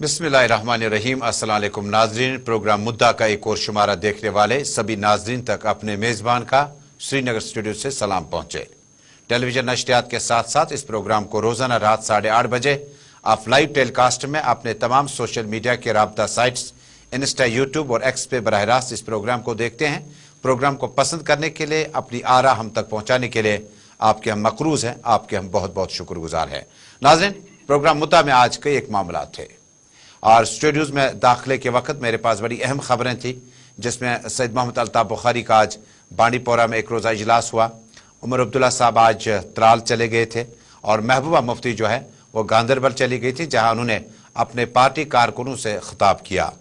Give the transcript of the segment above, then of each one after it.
बिस्मिल्लाहिर्रहमानिर्रहीम। अस्सलाम वालेकुम नाजरीन। प्रोग्राम मुद्दा का एक और शुमारा देखने वाले सभी नाजरीन तक अपने मेज़बान का श्रीनगर स्टूडियो से सलाम पहुंचे। टेलीविजन नशरियात के साथ साथ इस प्रोग्राम को रोजाना रात 8:30 बजे आप लाइव टेलीकास्ट में अपने तमाम सोशल मीडिया के राब्ता साइट्स इंस्टा, यूट्यूब और एक्स पे बराह रास्त इस प्रोग्राम को देखते हैं। प्रोग्राम को पसंद करने के लिए, अपनी आरा हम तक पहुंचाने के लिए आपके हम मकरूज हैं, आपके हम बहुत बहुत शुक्रगुजार हैं। नाज़रीन, प्रोग्राम मुद्दा में आज कई एक मामला थे और स्टूडियोज में दाखिले के वक्त मेरे पास बड़ी अहम खबरें थी, जिसमें सैयद मोहम्मद अल्ताफ बुखारी का आज बांडीपोरा में एक रोज़ा इजलास हुआ। उमर अब्दुल्ला साहब आज त्राल चले गए थे और महबूबा मुफ्ती जो है वो गांधरबल चली गई थी, जहां उन्होंने अपने पार्टी कारकुनों से खिताब किया।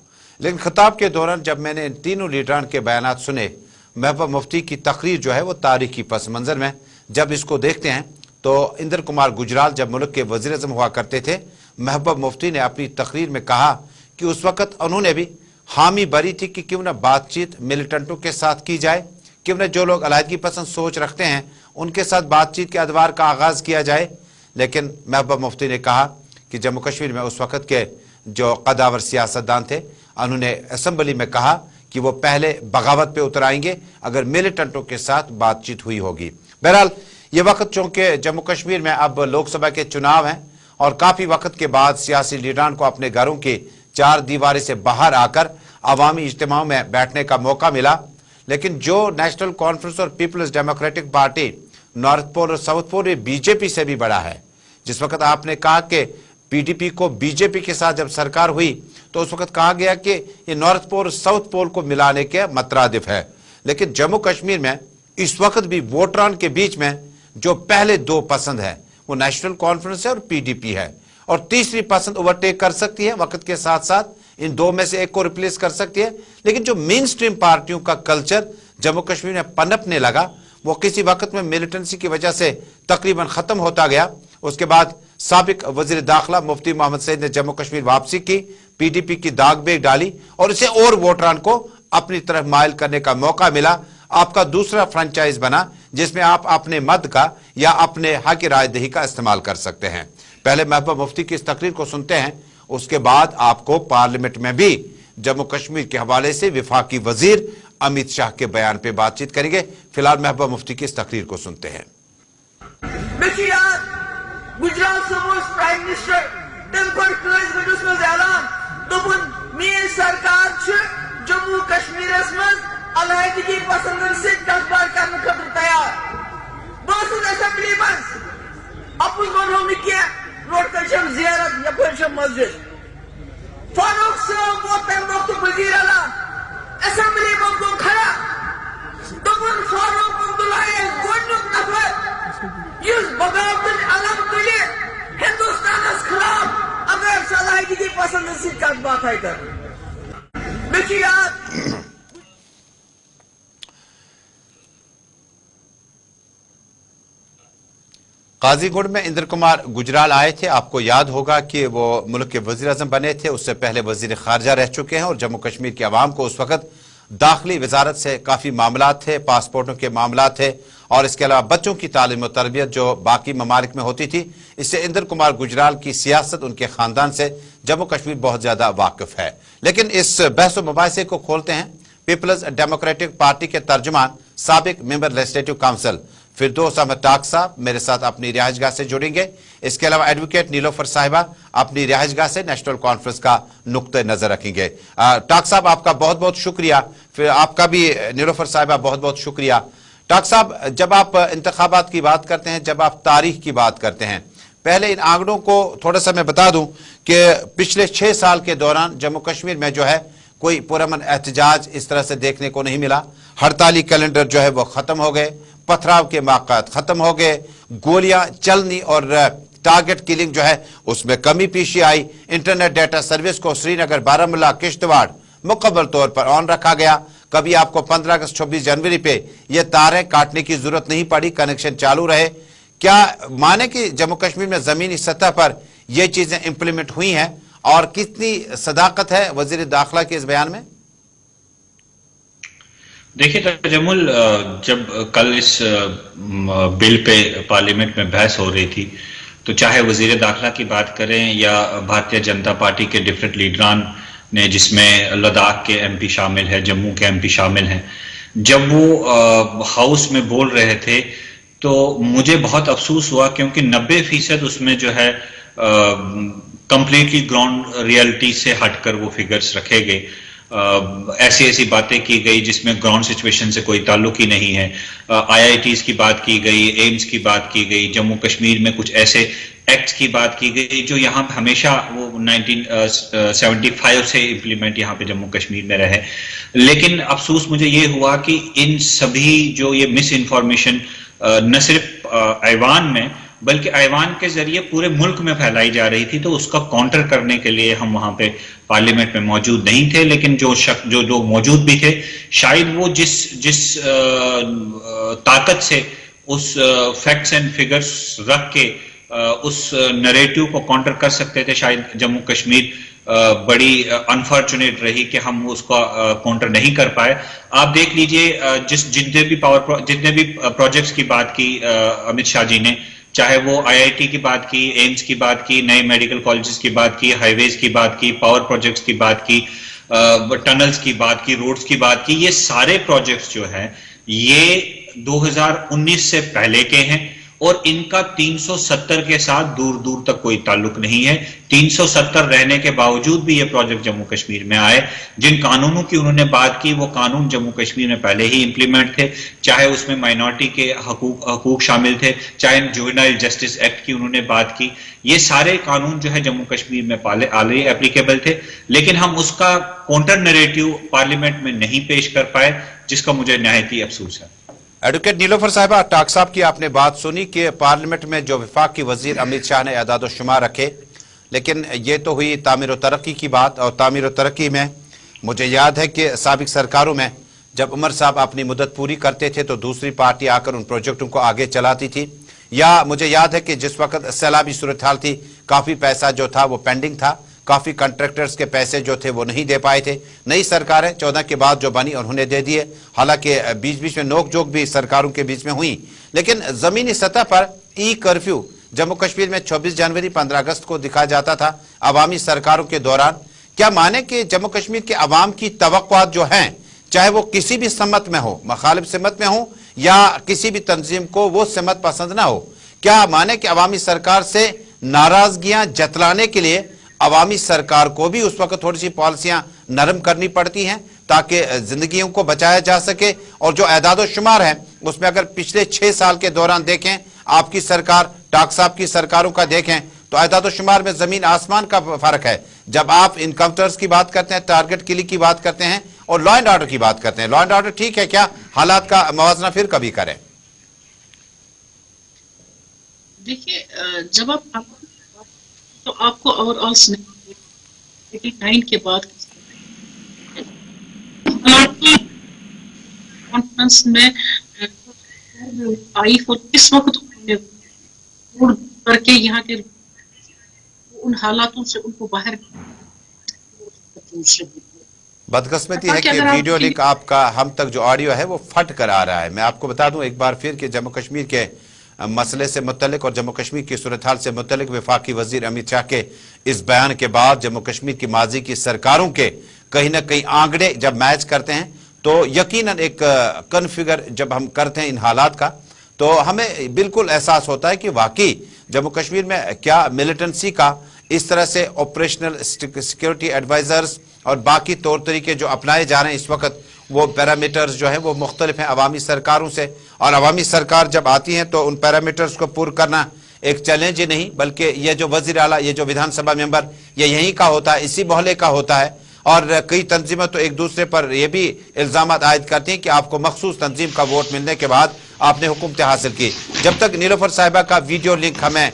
लेकिन खिताब के दौरान जब मैंने इन तीनों लीडरान के बयानात सुने, महबूबा मुफ्ती की तकरीर जो है वो तारीखी पस मंजर में जब इसको देखते हैं तो इंदर कुमार गुजराल जब मुल्क के वज़ीर आज़म हुआ करते थे, महबूबा मुफ्ती ने अपनी तकरीर में कहा कि उस वक़्त उन्होंने भी हामी भरी थी कि क्यों ना बातचीत मिलिटेंटों के साथ की जाए, क्यों ना जो लोग अलहदगी पसंद सोच रखते हैं उनके साथ बातचीत के अदवार का आगाज़ किया जाए। लेकिन महबूबा मुफ्ती ने कहा कि जम्मू कश्मीर में उस वक़्त के जो कदावर सियासतदान थे, उन्होंने असम्बली में कहा कि वो पहले बगावत पे उतर आएंगे अगर मिलिटेंटों के साथ बातचीत हुई होगी। बहरहाल ये वक्त चूँकि जम्मू कश्मीर में अब लोकसभा के चुनाव हैं और काफ़ी वक्त के बाद सियासी लीडरान को अपने घरों की चार दीवारें से बाहर आकर अवामी इज्तिमाओं में बैठने का मौका मिला, लेकिन जो नेशनल कॉन्फ्रेंस और people's democratic party north pole और साउथ पोल ये बीजेपी से भी बड़ा है। जिस वक्त आपने कहा कि पीडीपी को बीजेपी के साथ जब सरकार हुई तो उस वक्त कहा गया कि ये नॉर्थ पोल और साउथ पोल को मिलाने के मतरादिफ है, लेकिन जम्मू कश्मीर में इस वक्त भी वोटरान के बीच में जो पहले दो पसंद है वो नेशनल कॉन्फ्रेंस है और पीडीपी है, और तीसरी पसंद ओवरटेक कर सकती है, वक्त के साथ साथ इन दो में से एक को रिप्लेस कर सकती है। लेकिन जो मेन स्ट्रीम पार्टियों का कल्चर जम्मू कश्मीर में पनपने लगा वो किसी वक्त में मिलिटेंसी की वजह से तकरीबन खत्म होता गया। उसके बाद साबिक वजीर दाखिला मुफ्ती मोहम्मद सईद ने जम्मू कश्मीर वापसी की, पीडीपी की दाग बेग डाली और इसे और वोटरान को अपनी तरफ माइल करने का मौका मिला। आपका दूसरा फ्रेंचाइज बना जिसमें आप अपने मद का या अपने हक की रायदही का इस्तेमाल कर सकते हैं। पहले महबूबा मुफ्ती की इस तकरीर को सुनते हैं, उसके बाद आपको पार्लियामेंट में भी जम्मू कश्मीर के हवाले से वफाकी वजीर अमित शाह के बयान पे बातचीत करेंगे। फिलहाल महबूबा मुफ्ती की इस तकरीर को सुनते हैं। गुजरात प्राइम मिनिस्टर सरकार जम्मू कश्मीर अलहदगी पसंदन से कस्बार करने खतर तैयार बस असेंबली मज अपुज वनो रोड कशम जियारत यपरशम मस्जिद फारूक साहब वो तम वक्त वजीर आला असेंबली में को खड़ा दबन फारूक अब्दुल्ला गोडनुक नफर युस बगावत अलम तुले हिंदुस्तान खिलाफ अगर अलहदगी पसंदन से कस्बार है कर मिकियात काजीगुंड में इंदर कुमार गुजराल आए थे। आपको याद होगा कि वो मुल्क के वजीर आज़म बने थे, उससे पहले वजीर खारजा रह चुके हैं और जम्मू कश्मीर के अवाम को उस वक्त दाखिली वजारत से काफ़ी मामला थे, पासपोर्टों के मामला थे और इसके अलावा बच्चों की तालीम और तरबियत जो बाकी ममालिक में होती थी। इससे इंदर कुमार गुजराल की सियासत, उनके ख़ानदान से जम्मू कश्मीर बहुत ज़्यादा वाकिफ है। लेकिन इस बहस व मुबाहिसे को खोलते हैं पीपल्स डेमोक्रेटिक पार्टी के तर्जुमान साबिक मेंबर लेजिस्लेटिव काउंसिल फिरदौस अहमद टाक साहब मेरे साथ अपनी रिहाइशगाह से जुड़ेंगे। इसके अलावा एडवोकेट नीलोफर साहिबा अपनी रिहाइशगाह से नेशनल कॉन्फ्रेंस का नुक्ते नजर रखेंगे। टाक साहब आपका बहुत बहुत शुक्रिया, फिर आपका भी नीलोफर साहिबा बहुत बहुत शुक्रिया। टाक साहब, जब आप इंतखाबात की बात करते हैं, जब आप तारीख की बात करते हैं, पहले इन आंकड़ों को थोड़ा सा मैं बता दूं कि पिछले 6 साल के दौरान जम्मू कश्मीर में जो है कोई पुरअमन एहतजाज इस तरह से देखने को नहीं मिला। हड़ताली कैलेंडर जो है वो खत्म हो गए, पथराव के मौक़ात खत्म हो गए, गोलियां चलनी और टारगेट किलिंग जो है उसमें कमी पेशी आई। इंटरनेट डेटा सर्विस को श्रीनगर, बारामूला, किश्तवाड़ मुकम्मल तौर पर ऑन रखा गया। कभी आपको 15 अगस्त 26 जनवरी पे ये तारें काटने की जरूरत नहीं पड़ी, कनेक्शन चालू रहे। क्या माने कि जम्मू कश्मीर में जमीनी सतह पर ये चीजें इंप्लीमेंट हुई हैं और कितनी सदाकत है वजीर दाखिला के इस बयान में? देखिए तजम्मुल, जब कल इस बिल पे पार्लियामेंट में बहस हो रही थी تو چاہے وزیر داخلہ کی بات کریں یا بھارتیہ جنتا پارٹی کے ڈفرینٹ لیڈران نے، جس میں لداخ کے ایم پی شامل ہے، جموں کے ایم پی شامل ہیں، جب وہ ہاؤس میں بول رہے تھے تو مجھے بہت افسوس ہوا، کیونکہ 90% اس میں جو ہے کمپلیٹلی گراؤنڈ ریئلٹی سے ہٹ کر وہ فگرز رکھے گئے. ایسی باتیں کی گئی جس میں گراؤنڈ سچویشن سے کوئی تعلق ہی نہیں ہے. آئی آئی ٹیز کی بات کی گئی، ایمز کی بات کی گئی، جموں کشمیر میں کچھ ایسے ایکٹس کی بات کی گئی جو یہاں پہ ہمیشہ وہ 1975 سے امپلیمنٹ یہاں پہ جموں کشمیر میں رہے. لیکن افسوس مجھے یہ ہوا کہ ان سبھی جو یہ مس انفارمیشن نہ صرف ایوان میں بلکہ ایوان کے ذریعے پورے ملک میں پھیلائی جا رہی تھی، تو اس کا کاؤنٹر کرنے کے لیے ہم وہاں پہ پارلیمنٹ میں موجود نہیں تھے. لیکن جو لوگ موجود بھی تھے، شاید وہ جس طاقت سے اس فیکٹس اینڈ فگرز رکھ کے اس نریٹو کو کاؤنٹر کر سکتے تھے، شاید جموں کشمیر بڑی انفارچونیٹ رہی کہ ہم اس کا کاؤنٹر نہیں کر پائے. آپ دیکھ لیجئے جتنے بھی پروجیکٹس کی بات کی امت شاہ جی نے، چاہے وہ آئی آئی ٹی کی بات کی، ایمز کی بات کی، نئے میڈیکل کالجز کی بات کی، ہائی ویز کی بات کی، پاور پروجیکٹس کی بات کی، ٹنلز کی بات کی، روڈز کی بات کی، یہ سارے پروجیکٹس جو ہیں یہ 2019 سے پہلے کے ہیں، اور ان کا 370 کے ساتھ دور دور تک کوئی تعلق نہیں ہے. 370 رہنے کے باوجود بھی یہ پروجیکٹ جموں کشمیر میں آئے. جن قانونوں کی انہوں نے بات کی وہ قانون جموں کشمیر میں پہلے ہی امپلیمنٹ تھے، چاہے اس میں مائنورٹی کے حقوق شامل تھے، چاہے جوینائل جسٹس ایکٹ کی انہوں نے بات کی. یہ سارے قانون جو ہے جموں کشمیر میں آلریڈی اپلیکیبل تھے، لیکن ہم اس کا کاؤنٹر نریٹو پارلیمنٹ میں نہیں پیش کر پائے، جس کا مجھے نہایت ہی افسوس ہے. ایڈوکیٹ نیلوفر صاحبہ، ٹاک صاحب کی آپ نے بات سنی کہ پارلیمنٹ میں جو وفاق کی وزیر امت شاہ نے اعداد و شمار رکھے، لیکن یہ تو ہوئی تعمیر و ترقی کی بات، اور تعمیر و ترقی میں مجھے یاد ہے کہ سابق سرکاروں میں جب عمر صاحب اپنی مدت پوری کرتے تھے تو دوسری پارٹی آ کر ان پروجیکٹوں کو آگے چلاتی تھی. یا مجھے یاد ہے کہ جس وقت سیلابی صورتحال تھی، کافی پیسہ جو تھا وہ پینڈنگ تھا، کافی کنٹریکٹرز کے پیسے جو تھے وہ نہیں دے پائے تھے. نئی سرکاریں 14 کے بعد جو بنی انہوں نے دے دیے، حالانکہ بیچ میں نوک جھوک بھی سرکاروں کے بیچ میں ہوئی. لیکن زمینی سطح پر ای کرفیو جموں کشمیر میں 24 جنوری 15 اگست کو دکھا جاتا تھا عوامی سرکاروں کے دوران. کیا مانے کہ جموں کشمیر کے عوام کی توقعات جو ہیں، چاہے وہ کسی بھی سمت میں ہو، مخالف سمت میں ہو یا کسی بھی تنظیم کو وہ سمت پسند نہ ہو، کیا مانے کہ عوامی سرکار سے ناراضگیاں جتلانے کے لیے عوامی سرکار کو بھی اس وقت تھوڑی سی پالیسیاں نرم کرنی پڑتی ہیں تاکہ زندگیوں کو بچایا جا سکے؟ اور جو اعداد و شمار ہے اس میں اگر پچھلے 6 سال کے دوران دیکھیں، آپ کی سرکار، ٹاک صاحب کی سرکاروں کا دیکھیں، تو اعداد و شمار میں زمین آسمان کا فرق ہے. جب آپ انکاؤنٹرز کی بات کرتے ہیں، ٹارگٹ کلنگ کی بات کرتے ہیں اور لا اینڈ آرڈر کی بات کرتے ہیں، لا اینڈ آرڈر ٹھیک ہے، کیا حالات کا موازنہ پھر کبھی کریں؟ دیکھیے، جب آپ تو آپ کو اوور آل 89 کے بعد کانفرنس میں آئی اور اس وقت کر کے یہاں کے ان حالاتوں سے ان کو باہر. بدقسمتی ہے کہ ویڈیو لنک آپ کا ہم تک جو آڈیو ہے وہ پھٹ کر آ رہا ہے. میں آپ کو بتا دوں ایک بار پھر کہ جموں کشمیر کے مسئلے سے متعلق اور جموں کشمیر کی صورتحال سے متعلق وفاقی وزیر امت شاہ کے اس بیان کے بعد جموں کشمیر کی ماضی کی سرکاروں کے کہیں نہ کہیں آنکڑے جب میچ کرتے ہیں تو یقیناً ایک کنفیگر جب ہم کرتے ہیں ان حالات کا تو ہمیں بالکل احساس ہوتا ہے کہ واقعی جموں کشمیر میں کیا ملیٹنسی کا اس طرح سے آپریشنل سیکیورٹی ایڈوائزرز اور باقی طور طریقے جو اپنائے جا رہے ہیں اس وقت، وہ پیرامیٹرز جو ہیں وہ مختلف ہیں عوامی سرکاروں سے. اور عوامی سرکار جب آتی ہیں تو ان پیرامیٹرز کو پور کرنا ایک چیلنج ہی نہیں، بلکہ یہ جو وزیر اعلیٰ، یہ جو ویدھان سبھا ممبر، یہ یہیں کا ہوتا ہے، اسی محلے کا ہوتا ہے. اور کئی تنظیمیں تو ایک دوسرے پر یہ بھی الزامات عائد کرتی ہیں کہ آپ کو مخصوص تنظیم کا ووٹ ملنے کے بعد آپ نے حکومتیں حاصل کی. جب تک نیلوفر صاحبہ کا ویڈیو لنک ہمیں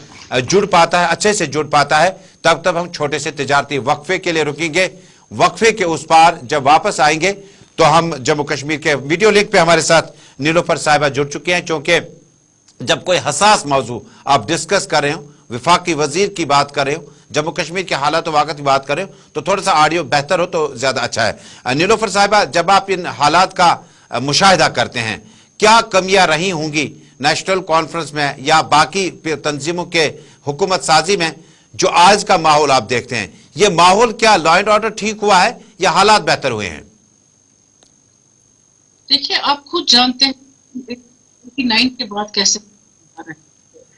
جڑ پاتا ہے، اچھے سے جڑ پاتا ہے، تب تک ہم چھوٹے سے تجارتی وقفے کے لیے رکیں گے. وقفے کے اس پار جب واپس آئیں گے تو ہم جموں کشمیر کے ویڈیو لنک پہ ہمارے ساتھ نیلوفر صاحبہ جڑ چکے ہیں، چونکہ جب کوئی حساس موضوع آپ ڈسکس کر رہے ہوں، وفاقی وزیر کی بات کر رہے ہوں، جموں کشمیر کے حالات و واقعات کی بات کر رہے ہوں، تو تھوڑا سا آڈیو بہتر ہو تو زیادہ اچھا ہے. نیلوفر صاحبہ، جب آپ ان حالات کا مشاہدہ کرتے ہیں، کیا کمیاں رہی ہوں گی نیشنل کانفرنس میں یا باقی تنظیموں کے हुकूमत साजी में जो आज का माहौल आप देखते हैं, ये माहौल क्या लॉ एंड ऑर्डर ठीक हुआ है या हालात बेहतर हुए हैं? देखिए, आप खुद जानते हैं 89 के बाद कैसे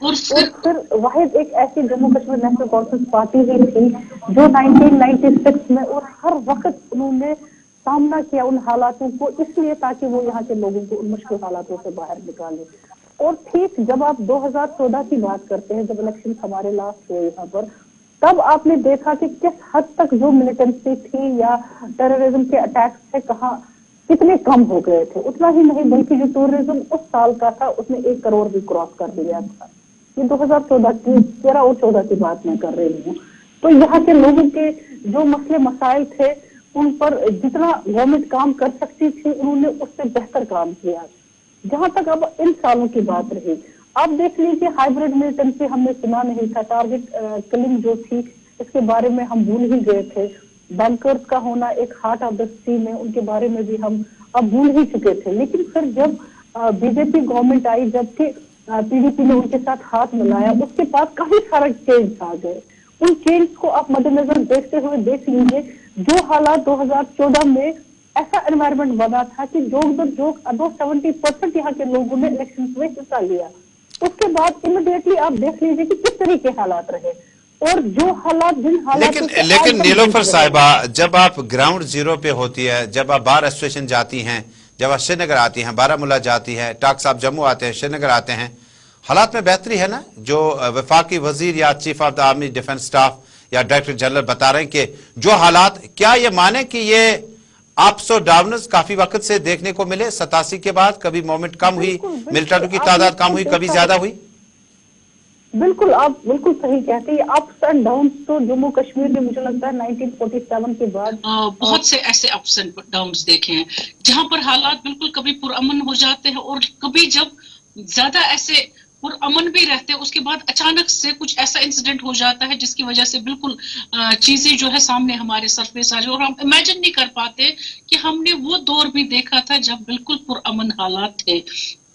और फिर वाहिद एक ऐसी Jammu Kashmir national conference party ही थी जो 1996 में और हर वक्त उन्होंने सामना किया उन हालातों को, इसलिए ताकि वो यहाँ के लोगों को उन मुश्किल हालातों से बाहर निकाले। और ठीक जब आप 2014 की बात करते हैं, जब इलेक्शन हमारे लास्ट हुए यहाँ पर, तब आपने देखा कि किस हद तक जो मिलिटेंसी थी या टेररिज्म के अटैक्स थे कहाँ कितने कम हो गए थे। उतना ही नहीं बल्कि जो टूरिज्म उस साल का था उसने 1 करोड़ भी क्रॉस कर दिया था। ये 2014 की 13 और 14 की बात मैं कर रही हूँ। तो यहाँ के लोगों के जो मसले मसाइल थे उन पर जितना गवर्नमेंट काम कर सकती थी उन्होंने उससे बेहतर काम किया। जहां तक अब इन सालों की बात रही, अब देख लीजिए हाइब्रिड मिलिटेंसी हमने सुना नहीं था, टारगेट किलिंग जो थी इसके बारे में हम भूल ही गए थे, बैंकर्स का होना एक हार्ट ऑफ द सिटी में उनके बारे में भी हम अब भूल ही चुके थे। लेकिन फिर जब बीजेपी गवर्नमेंट आई, जबकि पीडीपी ने उनके साथ हाथ मिलाया, उसके बाद काफी सारा चेंज आ गए। उन चेंज को आप मद्देनजर देखते हुए देख लीजिए, जो हालात 2014 में ऐसा एनवायरनमेंट बना था कि जोक 70% यहाँ के लोगों ने इलेक्शन में हिस्सा लिया। उसके बाद इमीडिएटली आप देख लीजिए कि किस तरह के हालात रहे और जो हालात जिन हालात लेकिन नीलोफर साहिबा, जब आप ग्राउंड जीरो पे होती है, जब आप बार एसोसिएशन जाती हैं, जब आप श्रीनगर आती हैं, बारामूला जाती हैं, टाक साहब जम्मू आते हैं, श्रीनगर आते हैं, हालात में बेहतरी है ना? जो वफाकी वजीर या chief of the army defence staff या डायरेक्टर जनरल बता रहे हैं कि जो हालात, क्या ये माने कि ये अप्स और डाउन्स काफी वक्त से देखने को मिले? 87 के बाद कभी मूवमेंट कम हुई, मिलिटेंटों की तादाद कम हुई, कभी ज्यादा हुई? बिल्कुल, आप बिल्कुल सही कहते हैं। अप्स एंड डाउन्स तो जम्मू कश्मीर में मुझे लगता है 1947 के बाद बहुत से ऐसे अप्स एंड डाउन्स देखे हैं जहां पर हालात बिल्कुल कभी पुरअमन हो जाते हैं और कभी जब ज्यादा ऐसे पुरअमन भी रहते हैं उसके बाद अचानक से कुछ ऐसा इंसिडेंट हो जाता है जिसकी वजह से बिल्कुल चीजें जो है सामने हमारे सरफेस आ जाए और हम इमेजिन नहीं कर पाते कि हमने वो दौर भी देखा था जब बिल्कुल पुरअमन हालात थे।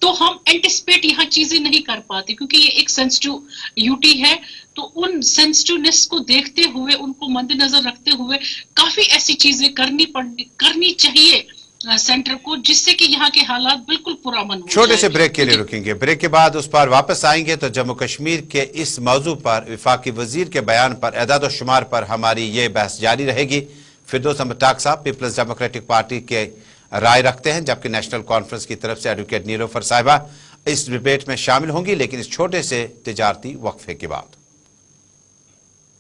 तो हम एंटिसिपेट यहाँ चीजें नहीं कर पाते क्योंकि ये एक सेंसिटिव यूटी है। तो उन सेंसिटिवनेस को देखते हुए, उनको मद्देनजर रखते हुए काफी ऐसी चीजें करनी चाहिए सेंटर को, जिससे कि यहाँ के हालात बिल्कुल पुरअमन हो। छोटे से ब्रेक के लिए रुकेंगे, ब्रेक के बाद उस पर वापस आएंगे। तो जम्मू कश्मीर के इस मौजू पर, वफाकी वजीर के बयान पर, एदाद और शुमार पर हमारी ये बहस जारी रहेगी। फिरदौस अहमद टाक साहब पीपल्स डेमोक्रेटिक पार्टी के राय रखते हैं, जबकि नेशनल कॉन्फ्रेंस की तरफ से एडवोकेट नीलोफर साहिबा इस डिबेट में शामिल होंगी, लेकिन इस छोटे से तिजारती वक्फे के बाद।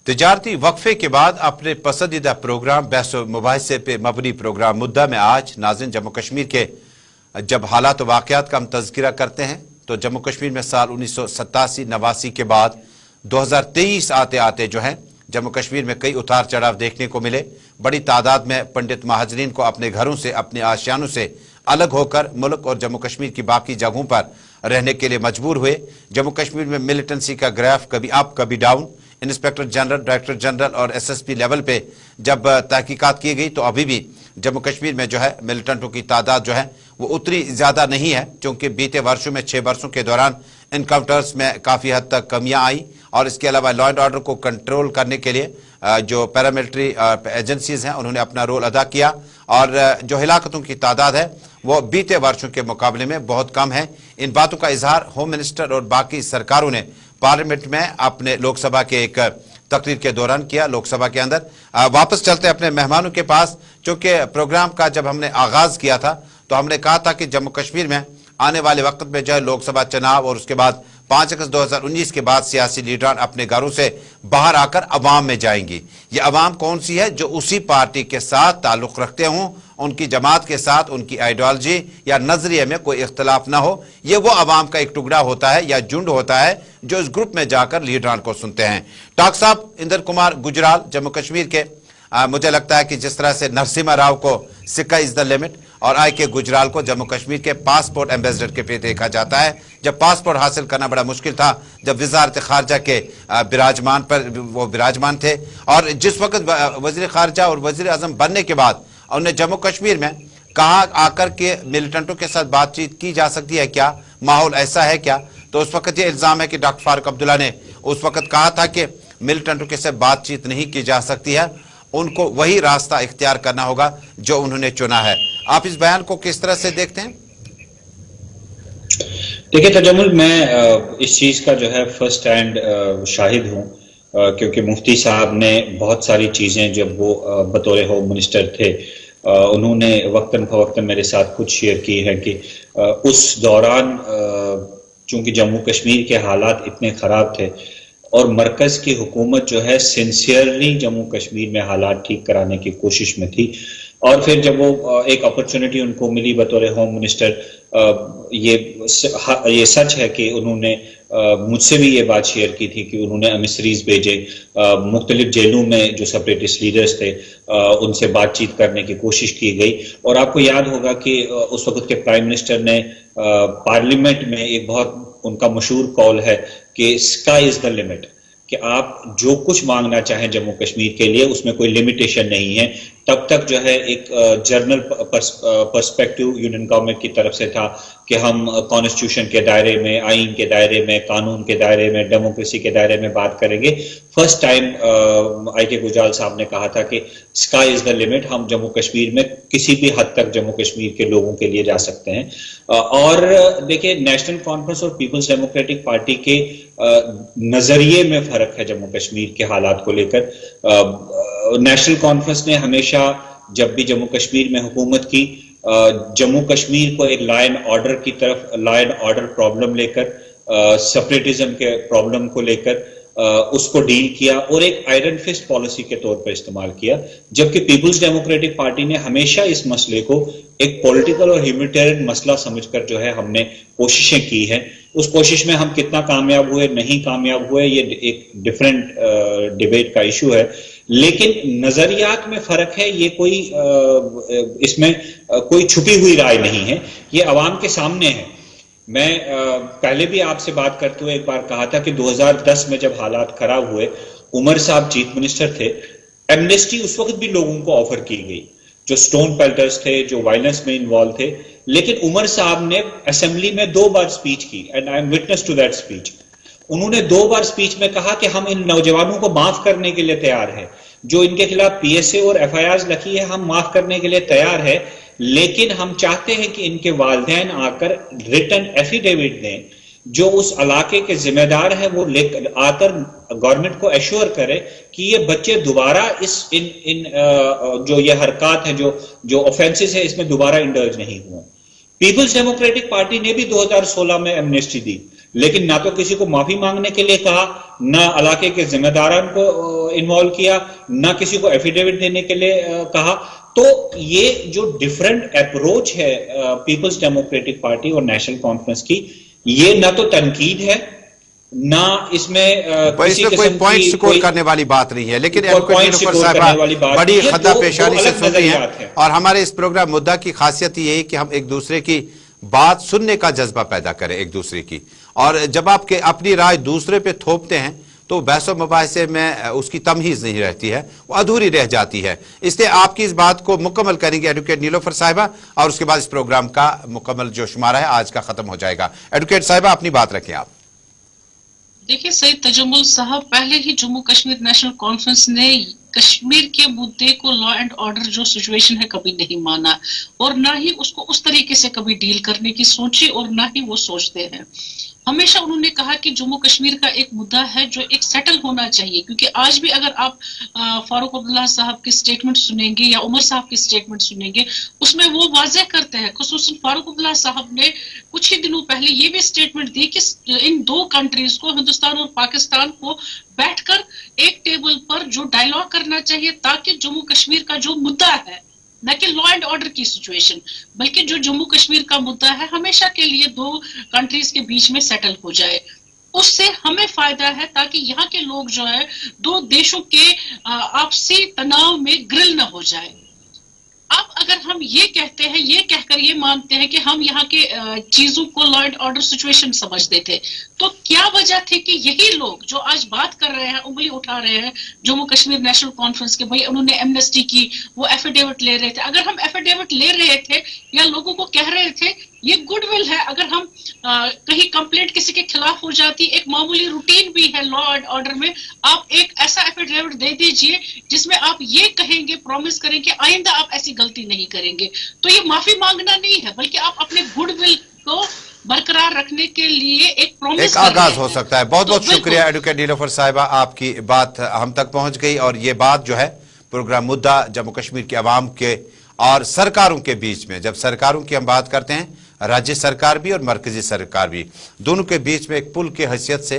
तिजारती वक्फे के बाद अपने पसंदीदा प्रोग्राम बहस मुबाहिसे पे मबनी प्रोग्राम मुद्दा में आज नाज़रीन जम्मू कश्मीर के जब हालात और वाक़यात का हम तज़किरा करते हैं तो जम्मू कश्मीर में साल 1987-89 के बाद 2023 आते आते जो है जम्मू कश्मीर में कई उतार चढ़ाव देखने को मिले। बड़ी तादाद में पंडित महाजरीन को अपने घरों से, अपने आशियानों से अलग होकर मुल्क और जम्मू कश्मीर की बाकी जगहों पर रहने के लिए मजबूर हुए। जम्मू कश्मीर में मिलिटेंसी का ग्राफ कभी अप कभी down. Inspector general, director general और एसएसपी लेवल पे जब तहकीकात की गई तो अभी भी जम्मू कश्मीर में जो है मिलिटेंटों की तादाद जो है वो उतनी ज़्यादा नहीं है, क्योंकि बीते वर्षों में 6 वर्षों के दौरान इनकाउंटर्स में काफ़ी हद तक कमियां आई और इसके अलावा लॉ एंड ऑर्डर को कंट्रोल करने के लिए जो पैरामिलिट्री एजेंसीज हैं उन्होंने अपना रोल अदा किया और जो हिलाकतों की तादाद है वो बीते वर्षों के मुकाबले में बहुत कम है। इन बातों का इजहार होम मिनिस्टर और बाकी सरकारों ने पार्लियामेंट में अपने लोकसभा के एक तकरीर के दौरान किया। लोकसभा के अंदर वापस चलते अपने मेहमानों के पास, क्योंकि प्रोग्राम का जब हमने आगाज किया था तो हमने कहा था कि जम्मू कश्मीर में आने वाले वक्त में जो है लोकसभा चुनाव और उसके बाद 5 अगस्त 2019 के बाद सियासी लीडरान अपने घरों से बाहर आकर अवाम में जाएंगी। ये अवाम कौन सी है? जो उसी पार्टी के साथ ताल्लुक रखते हों, उनकी जमात के साथ, उनकी आइडियोलॉजी या नजरिए में कोई इख्तलाफ ना हो। ये वो अवाम का एक टुकड़ा होता है या झुंड होता है जो इस ग्रुप में जाकर लीडरान को सुनते हैं। टाक साहब, इंदर कुमार गुजराल जम्मू कश्मीर के, मुझे लगता है कि जिस तरह से नरसिम्हा राव को सिक्का इज द लिमिट और आई के गुजराल को जम्मू कश्मीर के पासपोर्ट एम्बेसडर के पे देखा जाता है। जब पासपोर्ट हासिल करना बड़ा मुश्किल था, जब वजारत खारजा के विराजमान पर वो विराजमान थे और जिस वक्त वजीर खारजा और वजीर आजम बनने के बाद उन्हें जम्मू कश्मीर में कहाँ आकर के मिलिटेंटों के साथ बातचीत की जा सकती है, क्या माहौल ऐसा है क्या? तो उस वक्त ये इल्जाम है कि डॉक्टर फारूक अब्दुल्ला ने उस वक्त कहा था कि मिलिटेंटों के साथ बातचीत नहीं की जा सकती है, उनको वही रास्ता इख्तियार करना होगा जो उन्होंने चुना है। आप इस बयान को किस तरह से देखते हैं? देखिए तजम्मुल, मैं इस चीज का जो है फर्स्ट हैंड शाहिद हूँ, क्योंकि मुफ्ती साहब ने बहुत सारी चीजें जब वो बतौर होम मिनिस्टर थे उन्होंने वक्तन फवक्तन मेरे साथ कुछ शेयर की है कि उस दौरान चूंकि जम्मू कश्मीर के हालात इतने ख़राब थे और मरकज़ की हुकूमत जो है सिंसियरली जम्मू कश्मीर में हालात ठीक कराने की कोशिश में थी, और फिर जब वो एक अपॉर्चुनिटी उनको मिली बतौर होम मिनिस्टर, ये सच है कि उन्होंने मुझसे भी ये बात शेयर की थी कि उन्होंने एमिसरीज भेजे मुख्तलिफ जेलों में, जो सेपरेटिस्ट लीडर्स थे उनसे बातचीत करने की कोशिश की गई। और आपको याद होगा कि उस वक्त के प्राइम मिनिस्टर ने पार्लियामेंट में एक बहुत उनका मशहूर कॉल है कि स्काई इज द लिमिट, कि आप जो कुछ मांगना चाहें जम्मू कश्मीर के लिए उसमें कोई लिमिटेशन नहीं है। तब तक जो है एक जर्नल पर्सपेक्टिव यूनियन गवर्नमेंट की तरफ से था कि हम कॉन्स्टिट्यूशन के दायरे में, आइन के दायरे में, कानून के दायरे में, डेमोक्रेसी के दायरे में बात करेंगे। First time IK. गुजराल साहब ने कहा था कि स्काई इज द लिमिट, हम जम्मू कश्मीर में किसी भी हद तक जम्मू कश्मीर के लोगों के लिए जा सकते हैं। और देखिए, नेशनल कॉन्फ्रेंस और पीपल्स डेमोक्रेटिक पार्टी के नजरिए में फर्क है जम्मू कश्मीर के हालात को लेकर। नेशनल कॉन्फ्रेंस ने हमेशा जब भी जम्मू कश्मीर में हुकूमत की, जम्मू कश्मीर को एक लॉ एंड ऑर्डर की तरफ, लॉ एंड ऑर्डर प्रॉब्लम लेकर, सेपरेटिज्म के प्रॉब्लम को लेकर उसको डील किया और एक आयरन फिस्ट पॉलिसी के तौर पर इस्तेमाल किया। जबकि पीपल्स डेमोक्रेटिक पार्टी ने हमेशा इस मसले को एक पॉलिटिकल और ह्यूमैनिटेरियन मसला समझकर जो है हमने कोशिशें की हैं। उस कोशिश में हम कितना कामयाब हुए, नहीं कामयाब हुए, ये एक डिफरेंट डिबेट का इशू है। लेकिन नजरियात में फर्क है, ये कोई इसमें कोई छुपी हुई राय नहीं है, ये अवाम के सामने है। मैं पहले भी आपसे बात करते हुए एक बार कहा था कि 2010 में जब हालात खराब हुए, उमर साहब चीफ मिनिस्टर थे, एमनेस्टी उस वक्त भी लोगों को ऑफर की गई जो स्टोन पेल्टर्स थे, जो वायलेंस में इन्वॉल्व थे। लेकिन उमर साहब ने असेंबली में 2 बार स्पीच की, and I am witness to that speech. उन्होंने 2 बार स्पीच में कहा कि हम इन नौजवानों को माफ करने के लिए तैयार हैं, जो इनके खिलाफ पीएसए और एफआईआर लिखी है हम माफ करने के लिए तैयार है, लेकिन हम चाहते हैं कि इनके वालिदैन आकर रिटन एफिडेविट दें, जो उस इलाके के जिम्मेदार हैं वो लेकर आकर गवर्नमेंट को एश्योर करे कि ये बच्चे दोबारा जो ये हरकत है, जो ऑफेंसेस है, इसमें दोबारा इंडल्ज नहीं हुए। पीपल्स डेमोक्रेटिक पार्टी ने भी 2016 में एमनेस्टी दी, लेकिन ना तो किसी को माफी मांगने के लिए कहा, ना इलाके के जिम्मेदारान को इन्वॉल्व किया, ना किसी को एफिडेविट देने के लिए कहा। तो ये जो डिफरेंट अप्रोच है पीपल्स डेमोक्रेटिक पार्टी और नेशनल कॉन्फ्रेंस की, ये ना तो तनकीद है, ना इसमें किसी कोई पॉइंट स्कोर करने वाली बात नहीं है। लेकिन बड़ी खता पेशानी से सुन रही है, और हमारे इस प्रोग्राम मुद्दा की खासियत ये है कि हम एक दूसरे की बात सुनने का जज्बा पैदा करें एक दूसरे की, और जब आप अपनी राय दूसरे पे थोपते हैं तो बहस और मुबाहिसे में उसकी तमहीज नहीं रहती है, वो अधूरी रह जाती है। इसलिए आपकी इस बात को मुकम्मल करेंगे एडवोकेट नीलोफर साहिबा, और उसके बाद इस प्रोग्राम का मुकम्मल जो शुमारा है आज का खत्म हो जाएगा। एडवोकेट साहिबा, अपनी बात रखें आप। देखिए सईद तजम्मुल साहब, पहले ही जम्मू कश्मीर नेशनल कॉन्फ्रेंस ने कश्मीर के मुद्दे को लॉ एंड ऑर्डर जो सिचुएशन है कभी नहीं माना, और ना ही उसको उस तरीके से कभी डील करने की सोची, और ना ही वो सोचते हैं। हमेशा उन्होंने कहा कि जम्मू कश्मीर का एक मुद्दा है जो एक सेटल होना चाहिए, क्योंकि आज भी अगर आप फारूक अब्दुल्ला साहब की स्टेटमेंट सुनेंगे या उमर साहब की स्टेटमेंट सुनेंगे, उसमें वो वाज़ेह करते हैं, खुसूसन फारूक अब्दुल्ला साहब ने कुछ ही दिनों पहले ये भी स्टेटमेंट दी कि इन 2 कंट्रीज को, हिंदुस्तान और पाकिस्तान को, बैठकर एक टेबल पर जो डायलॉग करना चाहिए, ताकि जम्मू कश्मीर का जो मुद्दा है, न कि लॉ एंड ऑर्डर की सिचुएशन, बल्कि जो जम्मू कश्मीर का मुद्दा है, हमेशा के लिए 2 कंट्रीज के बीच में सेटल हो जाए। उससे हमें फायदा है, ताकि यहाँ के लोग जो है 2 देशों के आपसी तनाव में ग्रिल न हो जाए। अब अगर हम ये कहते हैं, ये कहकर ये मानते हैं कि हम यहाँ के चीजों को लॉ एंड ऑर्डर सिचुएशन समझते थे, तो क्या वजह थी कि यही लोग जो आज बात कर रहे हैं, उंगली उठा रहे हैं जम्मू कश्मीर नेशनल कॉन्फ्रेंस के, भाई उन्होंने एमनेस्टी की, वो एफिडेविट ले रहे थे। अगर हम एफिडेविट ले रहे थे या लोगों को कह रहे थे, ये गुडविल है, अगर हम कहीं कंप्लेंट किसी के खिलाफ हो जाती, एक मामूली रूटीन भी है लॉ एंड ऑर्डर में, आप एक ऐसा एफिडेविट दे दीजिए जिसमें आप ये कहेंगे, प्रॉमिस करें कि आइंदा आप ऐसी गलती नहीं करेंगे। तो ये माफी मांगना नहीं है, बल्कि आप अपने गुडविल को बरकरार रखने के लिए एक प्रॉमिस एक आगाज हो सकता है। बहुत बहुत शुक्रिया एडवोकेट नीलोफर साहिबा, आपकी बात हम तक पहुंच गई और ये बात जो है प्रोग्राम मुद्दा जम्मू कश्मीर के अवाम के और सरकारों के बीच में, जब सरकारों की हम बात करते हैं, राज्य सरकार भी और मरकजी सरकार भी, दोनों के बीच में एक पुल की हैसियत से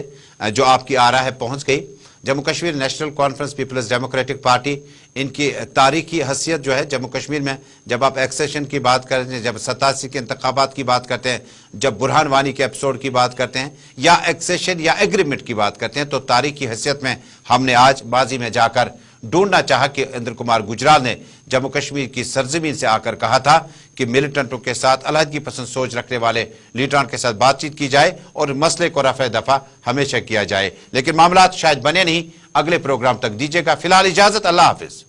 जो आपकी आ रहा है पहुंच गई। Jammu Kashmir national conference people's democratic party, इनकी तारीखी हैसियत जो है जम्मू कश्मीर में, जब आप एक्सेशन की बात करते हैं, जब 87 के इंतखाबात की बात करते हैं, जब बुरहान वानी के एपिसोड की बात करते हैं, या एक्सेशन या एग्रीमेंट की बात करते हैं, तो तारीखी हैसियत में हमने आज बाजी में जाकर ढूंढना चाहा कि इंद्र कुमार गुजराल ने जम्मू कश्मीर की सरजमीन से आकर कहा था कि मिलिटेंटों के साथ, अलहदगी पसंद सोच रखने वाले लीडरों के साथ बातचीत की जाए और मसले को रफे दफा हमेशा किया जाए। लेकिन मामलात शायद बने नहीं। अगले प्रोग्राम तक दीजिएगा फिलहाल इजाजत, अल्लाह हाफिज।